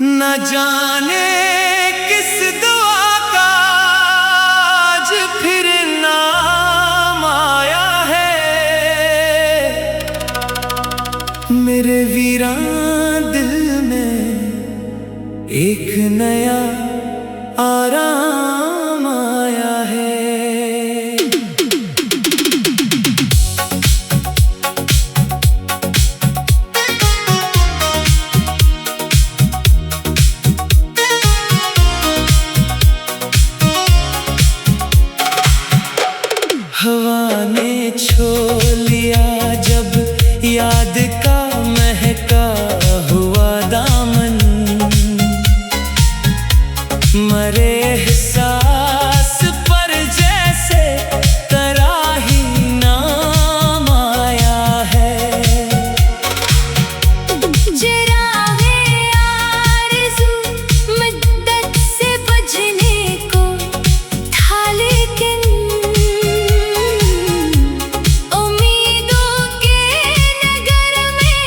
न जाने किस दुआ का आज फिर नाम आया है। मेरे वीरान दिल में एक नया आराम आया है। हवा ने छो लिया जब याद का महका हुआ दामन, मरे एहसास पर जैसे तराही नाम आया है। चिरागे आरज़ू मुद्दत से बुझने को था, लेकिन उम्मीदों के नगर में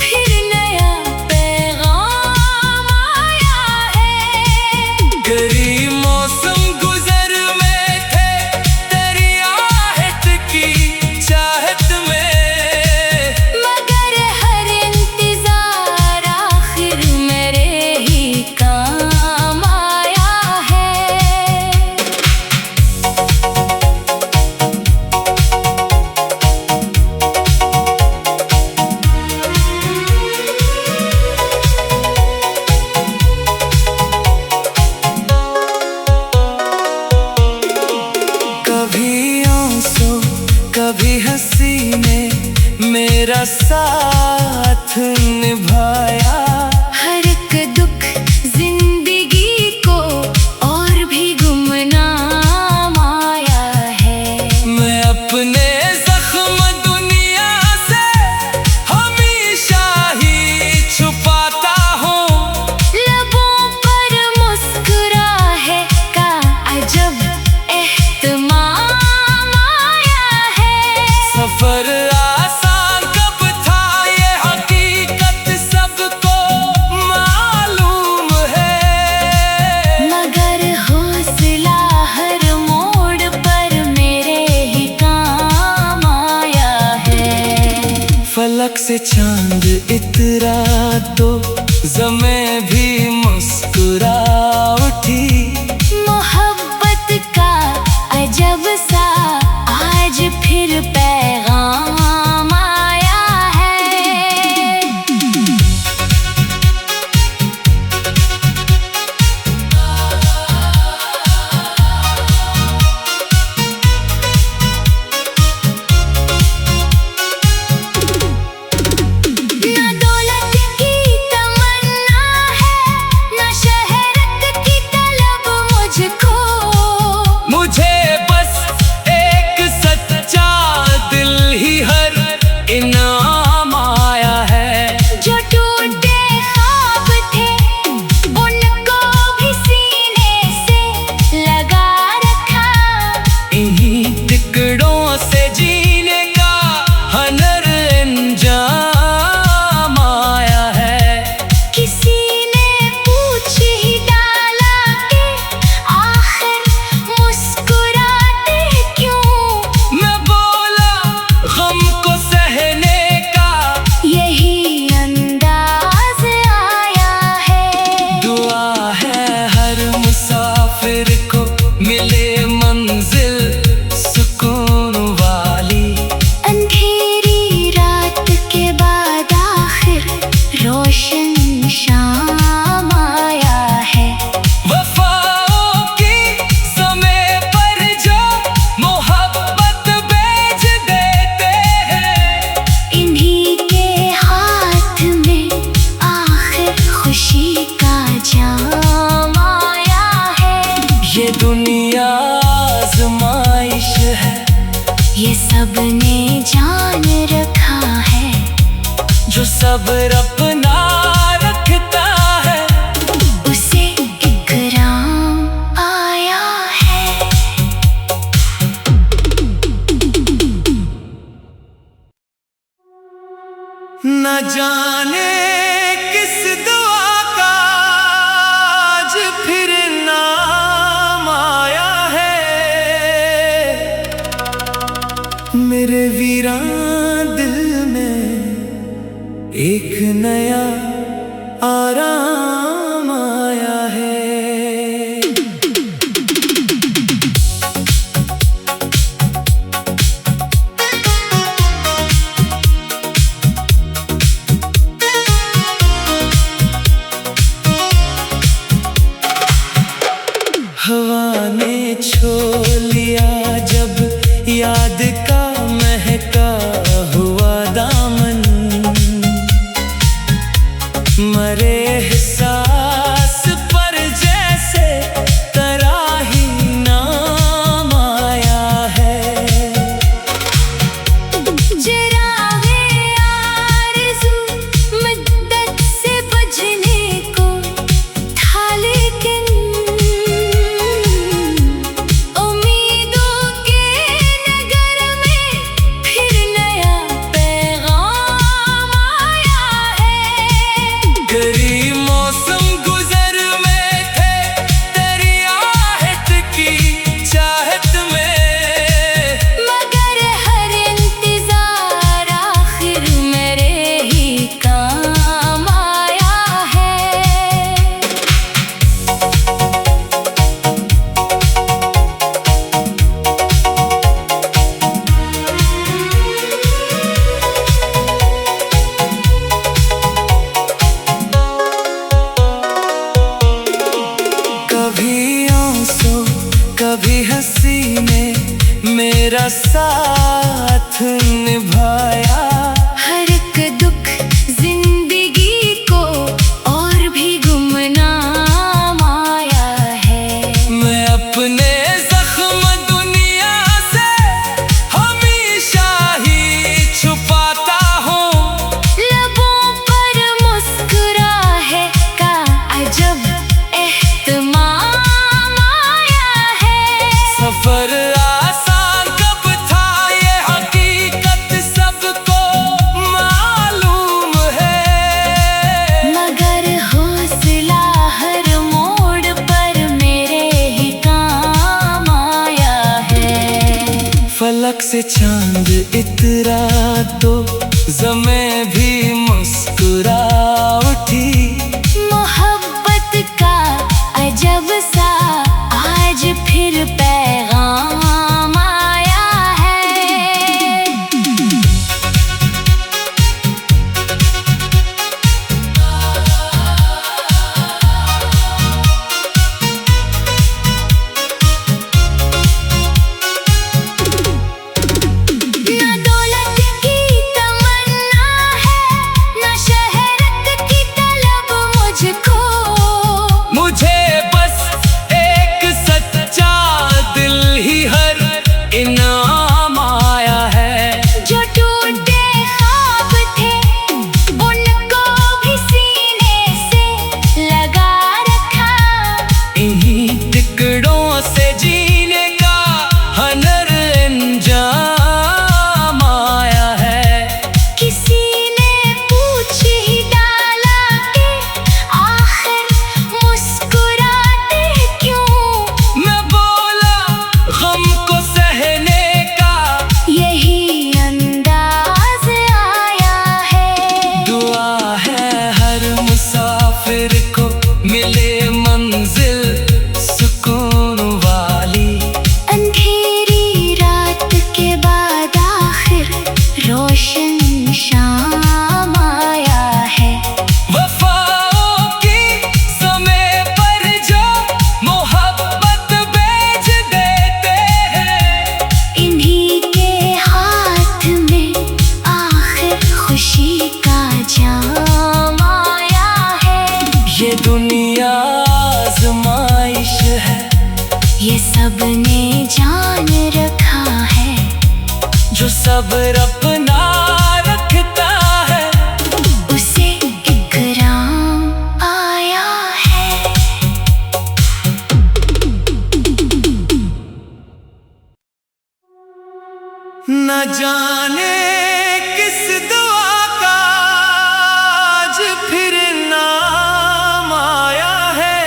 फिर नया पैगाम आया है। करीब मौसम गुजर में थे तेरी आहट की चाहत में, मगर हर इंतजार आखिर मेरे ही काम आया है। कभी आंसू कभी हंसी ने मेरा साथ निभाया। हर एक दुख जिंदगी को और भी गुमनाम आया है। मैं अपने जख्म दुनिया से हमेशा ही छुपाता हूँ। लबों पर मुस्कुराहट का अजब एहतमाम आया है। सफर आसान कब था ये हकीकत सबको मालूम है, मगर हौसला हर मोड़ पर मेरे ही काम आया है। फलक से चांद इतरा तो ज़मीं भी मुस्कुरा उठी। मोहब्बत का अजब सा आज फिर पैगाम आया है। न दौलत की तमन्ना है, न शहरत की तलब मुझको। मुझे बस एक सच्चा दिल ही हर इनाम आया है। जो टूटे ख्वाब थे उनको भी सीने से लगा रखा। इन्हीं टुकड़ों से जीने का हनर अंजाम आया है। किसी ने पूछ ही डाला कि आखिर मुस्कुराते क्यों। मैं बोला गम को सहने का यही अंदाज आया है। दुआ है हर मुसाफिर को मिले मंजिल सुकून वाली। अंधेरी रात के बाद आखिर रोशन शाम आया है। वफाओं की समय पर जो मोहब्बत बेच देते हैं, इन्हीं के हाथ में आखिर खुशी का जाम आया है। ये दुनिया आज़माइश है, ये सबने जान रखा है। जो सब्र अपना रखता है उसे इकराम आया है। न जाने किस दुआ का नया आराम आया है। हवा ने छो लिया जब याद का महका हुआ दामन, मरे एहसास पर जैसे तराही नाम आया है। चिरागे आरज़ू मुद्दत से बुझने को था, लेकिन उम्मीदों के नगर में फिर नया पैगाम आया है। गरीब मौसम गुजर में थे तेरी आहट की चाहत में, मगर हर इंतजार आखिर मेरे ही काम आया है। कभी आंसू कभी हंसी ने मेरा साथ निभाया। हर एक दुख जिंदगी को और भी गुमनाम आया है। मैं अपने जख्म दुनिया से हमेशा ही छुपाता हूँ, लबों पर मुस्कुराहे का अजब एहतमाम आया है। सफर आसान कब था ये हकीकत सबको मालूम है, मगर हौसला हर मोड़ पर मेरे ही काम आया है। फलक से चांद इतरा तो ज़मीं भी मुस्कुरा उठी। मोहब्बत का अजब सा आज फिर पैगाम आया है। ना दौलत की तमन्ना है, ना शहरत की तलब मुझको। मुझे बस एक सच्चा दिल ही हर इनाम आया है। जो टूटे ख्वाब थे उनको भी सीने से लगा रखा। इन्हीं टुकड़ों से जीने का हनर अंजाम आया है। किसी ने पूछ ही डाला कि आखिर मुस्कुराते क्यों। मैं बोला गम को सहने का यही अंदाज आया है। दुआ है हर मुसाफिर को मिले मंजिल सुकून वाली। अंधेरी रात के बाद आखिर रोशन शाम आया है। वफाओं की समय पर जो मोहब्बत बेच देते हैं, इन्हीं के हाथ में आखिर खुशी का जाम आया है। ये दुनिया आज़माइश है, ये सबने जान रखा है। जो सब्र अपना रखता है उसे इकराम आया है। न जाने किस दुआ का आज फिर नाम आया है।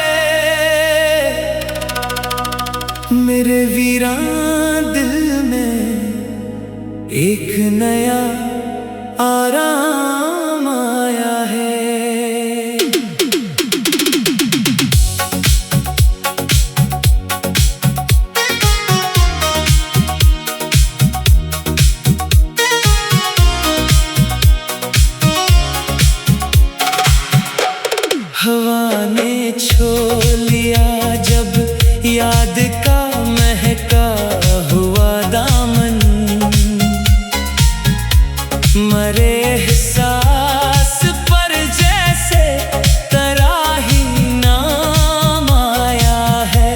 मेरे वीरान दिल में एक नया आराम आया है। छो लिया जब याद का महका हुआ दामन, मरे एहसास पर जैसे तराही नाम आया है।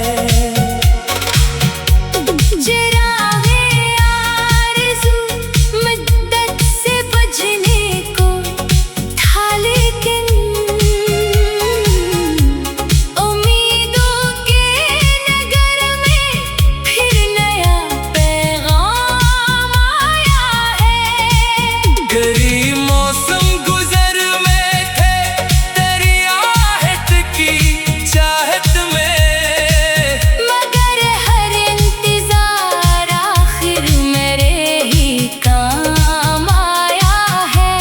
चिरागे आरज़ू मुद्दत से बुझने को था, लेकिन उम्मीदों के नगर में फिर नया पैगाम आया है। गरी मौसम गुजर में थे तेरी आहट की चाहत में, मगर हर इंतजार आखिर मेरे ही काम आया है।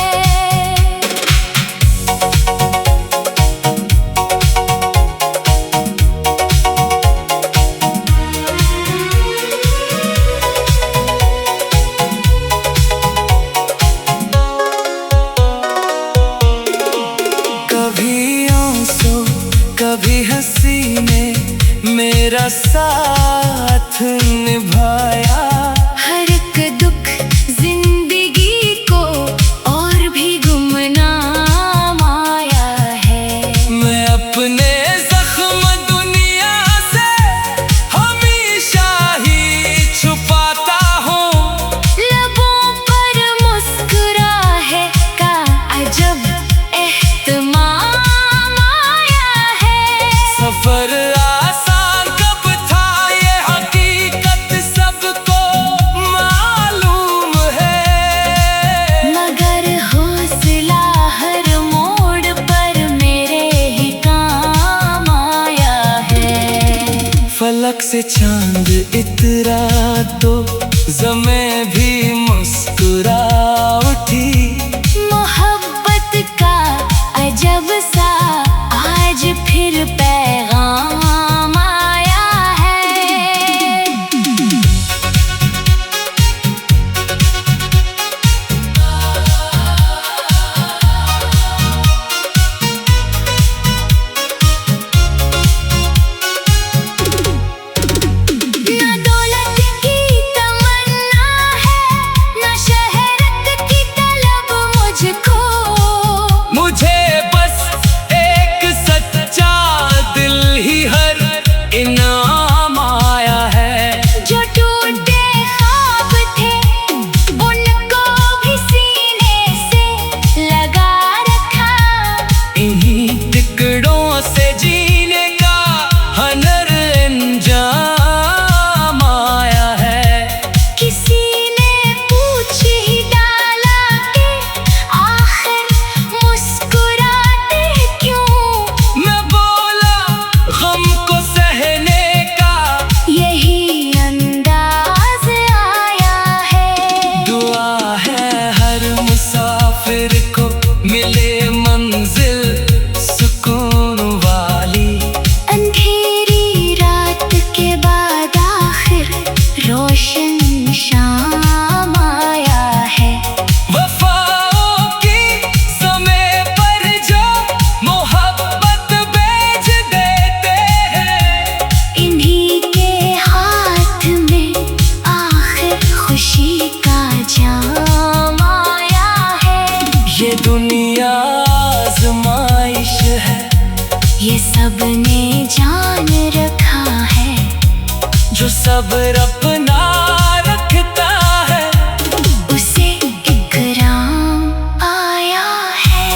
कभी आंसू कभी हंसी ने मेरा साथ निभाया। हर एक दुख जिंदगी को और भी गुमनाम आया है। मैं अपने जख्म दुनिया से हमेशा ही छुपाता हूँ, लबों पर मुस्कुराहट का अजब एहतमाम आया है। सफर आसान कब था ये हकीकत सबको मालूम है, मगर हौसला हर मोड़ पर मेरे ही काम आया है। फलक से चांद इतरा तो ज़मीं भी मुस्कुरा उठी। मोहब्बत का अजब सा आज फिर पैगाम आया है। ना दौलत की तमन्ना है, ना शहरत की तलब मुझको। मुझे बस एक सच्चा दिल ही हर इनाम आया है। जो टूटे ख्वाब थे उनको भी सीने से लगा रखा। इन्हीं टुकड़ों से जीने का हनर अंजाम आया है। किसी ने पूछ ही डाला कि आखिर मुस्कुराते क्यों। मैं बोला गम को सहने का यही अंदाज आया है। दुआ है हर मुसाफिर को मिले मंजिल सुकून वाली। अंधेरी रात के बाद आखिर रोशन शाम आया है। वफाओं की समय पर जो मोहब्बत बेच देते हैं, इन्हीं के हाथ में आखिर खुशी का जाम आया है। ये दुनिया आज़माइश है, ये सबने जान रखा है। जो सब्र अपना रखता है उसे इकराम आया है।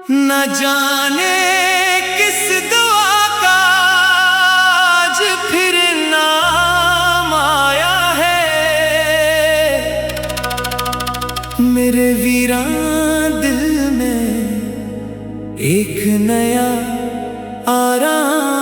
न जाने किस दुआ का आज फिर नाम आया है। मेरे वीरान दिल में एक नया आराम